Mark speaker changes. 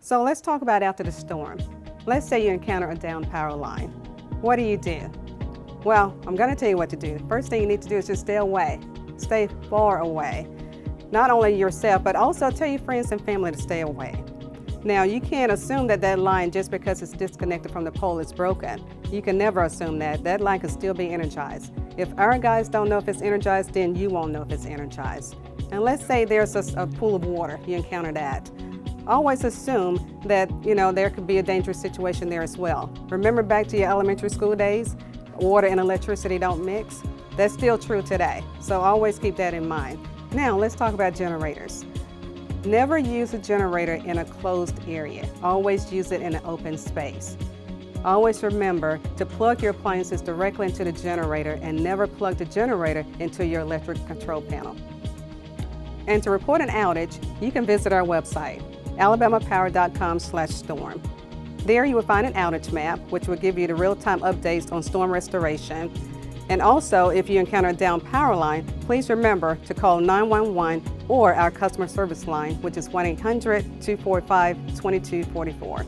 Speaker 1: So let's talk about after the storm. Let's say you encounter a down power line. What do? Well, I'm going to tell you what to do. First thing you need to do is just stay away. Stay far away. Not only yourself, but also tell your friends and family to stay away. Now, you can't assume that that line, just because it's disconnected from the pole, is broken. You can never assume that. That line can still be energized. If our guys don't know if it's energized, then you won't know if it's energized. And let's say there's a pool of water, you encounter that. Always assume that, there could be a dangerous situation there as well. Remember back to your elementary school days, water and electricity don't mix? That's still true today, so always keep that in mind. Now, let's talk about generators. Never use a generator in a closed area. Always use it in an open space. Always remember to plug your appliances directly into the generator and never plug the generator into your electric control panel. And to report an outage, you can visit our website, alabamapower.com/storm. There you will find an outage map, which will give you the real-time updates on storm restoration. And also, if you encounter a down power line, please remember to call 911 or our customer service line, which is 1-800-245-2244.